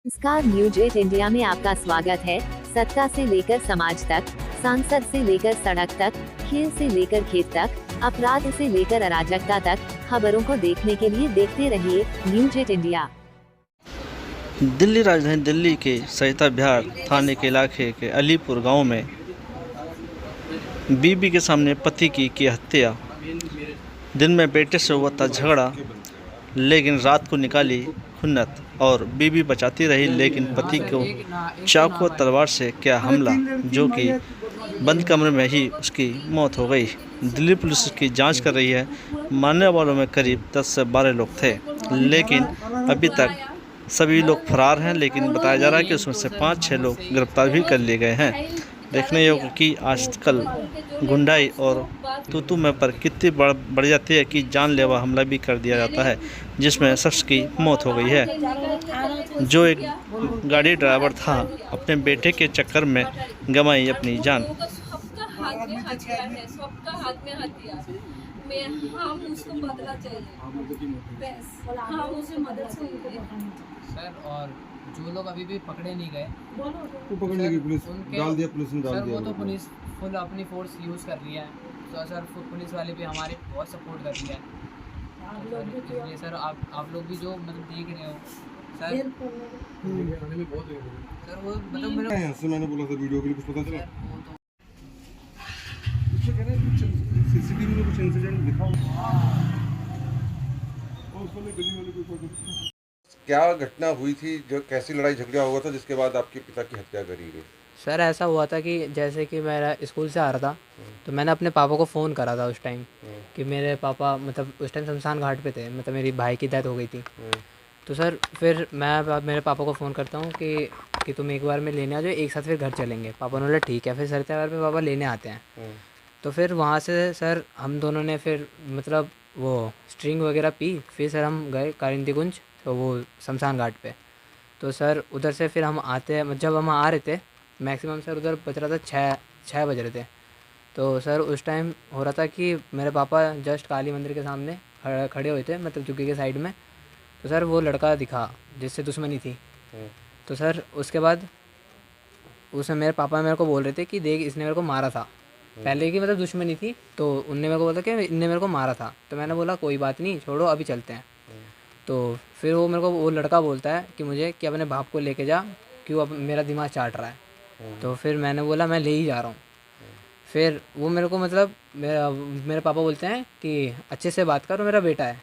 नमस्कार, news 8 India में आपका स्वागत है। सत्ता से लेकर समाज तक, सांसद से लेकर सड़क तक, खेल से लेकर खेत तक, अपराध से लेकर अराजकता तक, खबरों को देखने के लिए देखते रहिए न्यूज 8 इंडिया। दिल्ली राजधानी दिल्ली के सरिता विहार थाने के इलाके के अलीपुर गांव में बीबी के सामने पति की हत्या। दिन में बेटे से हुआ था झगड़ा, लेकिन रात को निकाली खुन्नत और बीबी बचाती रही, लेकिन पति को चाकू और तलवार से किया हमला, जो कि बंद कमरे में ही उसकी मौत हो गई। दिल्ली पुलिस की जांच कर रही है। मारने वालों में करीब 10 से 12 लोग थे, लेकिन अभी तक सभी लोग फरार हैं। लेकिन बताया जा रहा है कि उसमें से 5-6 लोग गिरफ्तार भी कर लिए गए हैं। देखने योग्य कि आजकल गुंडाई और तू में पर कितनी बढ़ जाती है कि जानलेवा हमला भी कर दिया जाता है, जिसमें शख्स की मौत हो गई है। जो एक गाड़ी ड्राइवर था, अपने बेटे के चक्कर में गंवाई अपनी जान। हम उसको बदला चाहिए, हम उसे मदद चाहिए सर। और जो लोग अभी भी पकड़े नहीं गए वो पकड़ लेगी पुलिस, डाल दिया पुलिस ने, डाल दिया। वो तो पुलिस फुल अपनी फोर्स यूज़ कर रही है, तो सर पुलिस वाले भी हमारे बहुत सपोर्ट कर रही है। इसलिए सर आप लोग भी जो मतलब देख रहे हो सर, सर वो मतलब मैंने बोला था वीडियो के लिए, कुछ पता चला? सीसीटीवी में कुछ इंसिडेंट दिखाओ। क्या घटना हुई थी, जो कैसी लड़ाई झगड़ा हुआ था जिसके बाद आपके पिता की हत्या करी गई? सर ऐसा हुआ था कि जैसे कि मेरा स्कूल से आ रहा था, तो मैंने अपने पापा को फ़ोन करा था उस टाइम कि मेरे पापा मतलब उस टाइम शमशान घाट पे थे, मतलब मेरी भाई की डेथ हो गई थी। तो सर फिर मैं मेरे पापा को फ़ोन करता हूँ कि तुम एक बार में लेने आ जाओ, एक साथ फिर घर चलेंगे। पापा ने बोला ठीक है। फिर सरिता विहार पे पापा लेने आते हैं। तो फिर वहाँ से सर हम दोनों ने फिर मतलब वो स्ट्रिंग वगैरह पी, फिर सर हम गए कारिंदी कुंज, तो वो शमशान घाट पे। तो सर उधर से फिर हम आते हैं, जब हम आ रहे थे मैक्सिमम सर उधर बज रहा था 6 बज रहे थे। तो सर उस टाइम हो रहा था कि मेरे पापा जस्ट काली मंदिर के सामने खड़े हुए थे, मतलब झुग्गी के साइड में। तो सर वो लड़का दिखा जिससे दुश्मनी थी। तो सर उसके बाद उसमें मेरे पापा मेरे को बोल रहे थे कि देख इसने मेरे को मारा था, पहले की मतलब दुश्मनी थी। तो उनने मेरे को बोला कि इनने मेरे को मारा था। तो मैंने बोला कोई बात नहीं, छोड़ो अभी चलते हैं। तो फिर वो मेरे को वो लड़का बोलता है कि मुझे कि अपने बाप को लेके जा, क्यों अब मेरा दिमाग चाट रहा है। तो फिर मैंने बोला मैं ले ही जा रहा हूँ। फिर वो मेरे को मतलब मेरे पापा बोलते हैं कि अच्छे से बात कर, वो मेरा बेटा है।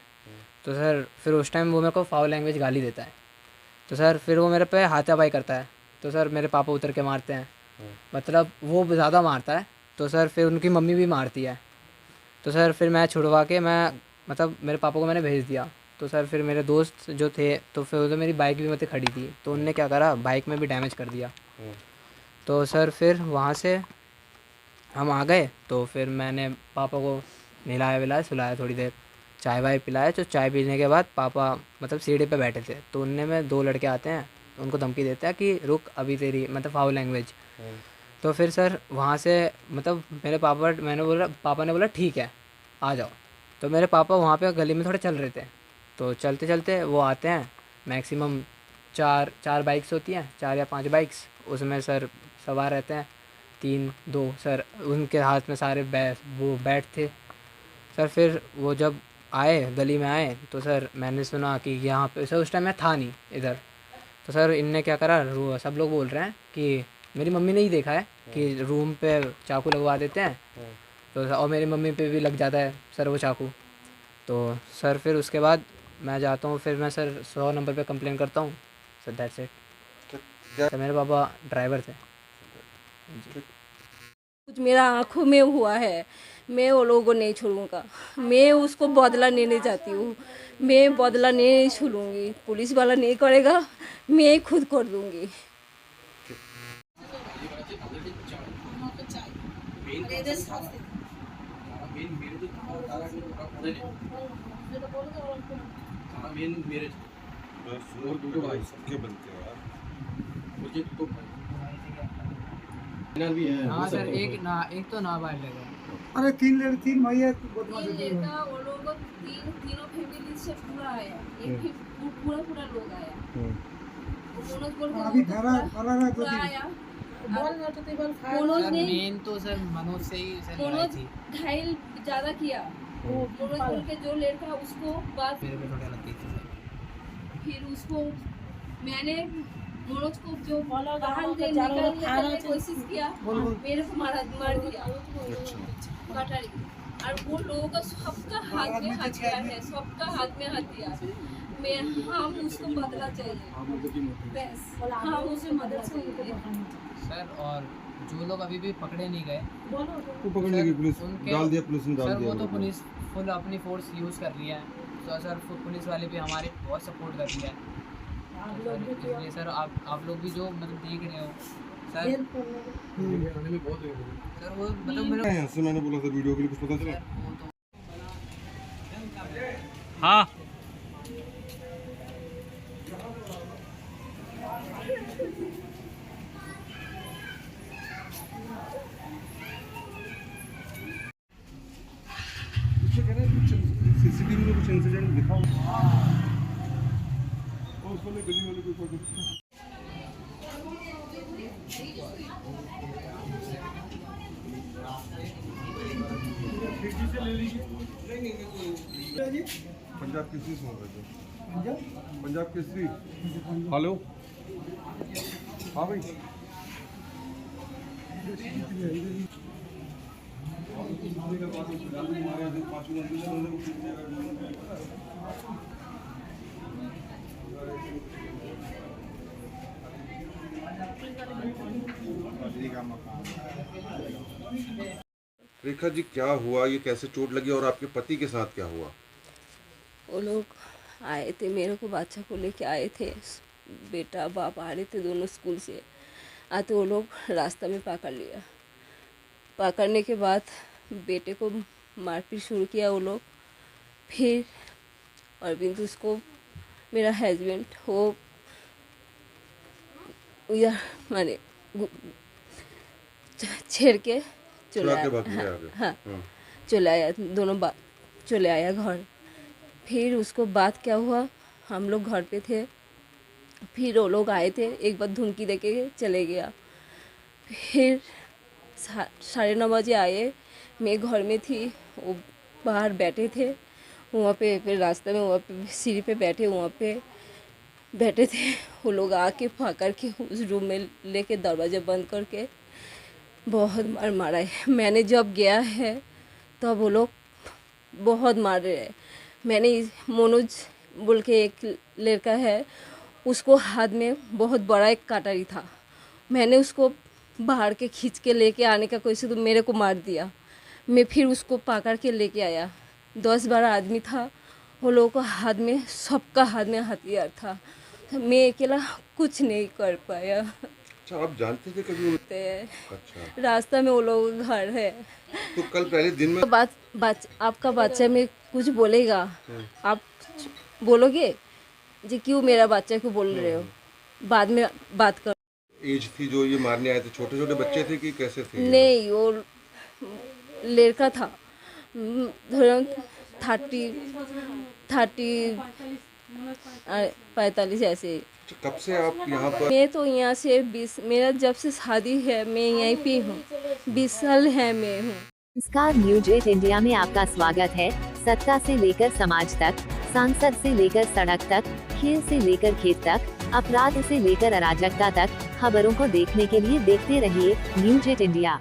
तो सर फिर उस टाइम वो मेरे को फाउल लैंग्वेज गाली देता है। तो सर फिर वो मेरे पे हाथापाई करता है। तो सर मेरे पापा उतर के मारते हैं, मतलब वो ज़्यादा मारता है। तो सर फिर उनकी मम्मी भी मारती है। तो सर फिर मैं छुड़वा के मैं मतलब मेरे पापा को मैंने भेज दिया। तो सर फिर मेरे दोस्त जो थे, तो फिर उधर मेरी बाइक भी मतलब खड़ी थी, तो उनने क्या करा, बाइक में भी डैमेज कर दिया। तो सर फिर वहाँ से हम आ गए। तो फिर मैंने पापा को नहलाया विलाया, सुलाया, थोड़ी देर चाय वाय पिलाया। तो चाय पीने के बाद पापा मतलब सीढ़ी पे बैठे थे, तो उनने में 2 लड़के आते हैं, उनको धमकी देते हैं कि रुक अभी तेरी मतलब फाउल लैंग्वेज। तो फिर सर वहाँ से मतलब मेरे पापा ने बोला ठीक है आ जाओ। तो मेरे पापा वहाँ पे गली में थोड़े चल रहे थे। तो चलते चलते वो आते हैं, मैक्सिमम 4 बाइक्स होती हैं, 4 या 5 बाइक्स, उसमें सर सवार रहते हैं 3-2 सर, उनके हाथ में सारे वो बैट थे। सर फिर वो जब आए गली में आए, तो सर मैंने सुना कि यहाँ पे सर उस टाइम मैं था नहीं इधर। तो सर इनने क्या करा, सब लोग बोल रहे हैं कि मेरी मम्मी ने ही देखा है कि रूम पे चाकू लगवा देते हैं। तो और मेरी मम्मी पे भी लग जाता है सर वो चाकू। तो सर फिर उसके बाद मैं जाता हूँ, फिर मैं सर 100 नंबर पे कंप्लेन करता हूँ। Sir that's it. सर मेरे पापा ड्राइवर थे जी। कुछ मेरा आँखों में हुआ है, मैं वो लोगों को नहीं छोड़ूंगा। मैं उसको बदला लेने जाती हूँ, मैं बदला नहीं छोड़ूंगी। पुलिस वाला नहीं करेगा, मैं खुद कर दूंगी। सबके बनते हैं यार। हाँ सर, एक तो नाबालिग है। अरे 3 भैया बदमाश तीन है। लड़का वो लोग तीनों फैमिली से पूरा आया, एक ही पूरा लोग आया। अभी धरा है तो मनोज ने मेन तो सर मनोज से ही सर लड़ाई मनोज थी। घायल ज्यादा किया। मनोज बोल के जो लड़का उसको बात मेरे पे थोड़ी लगती थी सर। फिर उसको मैंने मनोज को जो बाहर से निकालने की कोशिश किया, मेरे को मार दिया कटारी। और वो लोगों का सबका हाथ में हथियार है, सबका हाथ में हथियार है। हम उसको बदला चाहिए, बस हम उसे मदद चाहिए सर। और जो लोग अभी भी पकड़े नहीं गए वो पकड़ने की पुलिस उनके- डाल दिया, पुलिस ने डाल सर दिया वो तो उनको। पुलिस फुल अपनी फोर्स यूज़ कर रही है। तो सर पुलिस वाले भी हमारे बहुत सपोर्ट कर रही है। तो सर इसलिए सर आप लोग भी जो मतलब देख रहे हो सर, सर वो मतलब मेरा यहाँ से मैंने बोला था वीडियो के लिए, कुछ पता चला? वो तो हाँ सीसीटीवी में कुछ इंसिडेंट दिखा और उसको गली वाले को फोटो पंजाब केसरी सुन रहे थे। पंजाब केसरी, हेलो, हाँ भाई। रेखा जी, क्या हुआ? ये कैसे चोट लगी और आपके पति के साथ क्या हुआ? वो लोग आए थे, मेरे को बच्चा को लेके आए थे। बेटा बाप आ रहे थे दोनों स्कूल से आते, वो लोग रास्ता में पकड़ लिया। पकड़ने के बाद बेटे को मारपीट शुरू किया वो लोग। फिर अरविंद उसको, मेरा हस्बैंड, वो इधर माने छेड़ के चले छुड़ा के भाग आया। गया आगे। हाँ, चले आया, दोनों चले आया घर। फिर उसको बात क्या हुआ, हम लोग घर पे थे। फिर वो लोग आए थे, एक बार धमकी देके चले गया। फिर 9:30 बजे आए, मैं घर में थी, वो बाहर बैठे थे वहाँ पे। फिर रास्ते में वहाँ पे सीढ़ी पे बैठे, वहाँ पे बैठे थे। वो लोग आके पकड़ के उस रूम में लेके दरवाज़ा बंद करके बहुत मार मारा है। मैंने जब गया है तब वो लोग बहुत मार रहे हैं। मैंने मनोज बोल के एक लड़का है, उसको हाथ में बहुत बड़ा एक कटारी था। मैंने उसको बाहर के खींच के लेके आने का कोशिश, तो मेरे को मार दिया। मैं फिर उसको पकड़ के लेके आया। 10-12 आदमी था, वो लोगों को हाथ में, सबका हाथ में हथियार था। मैं अकेला कुछ नहीं कर पाया। अच्छा, आप जानते थे कभी ते अच्छा, रास्ता में वो लोग घर है। तो कल पहले दिन में आपका बच्चा में कुछ बोलेगा, आप बोलोगे जी क्यों मेरा बच्चा को बोल रहे हो, बाद में बात कर। एज थी जो ये मारने आए थे, छोटे छोटे बच्चे थे कि कैसे थे ये? नहीं, वो लड़का था, 35 ऐसे। अच्छा, कब से आप यहाँ पर? मैं तो यहाँ से 20, मेरा जब से शादी है मैं यहीं पे हूँ, 20 साल है मैं हूँ। नमस्कार, न्यूज 8 इंडिया में आपका स्वागत है। सत्ता से लेकर समाज तक, सांसद से लेकर सड़क तक, खेल से लेकर खेत तक, अपराध से लेकर अराजकता तक, खबरों को देखने के लिए देखते रहिए न्यूज 8 इंडिया।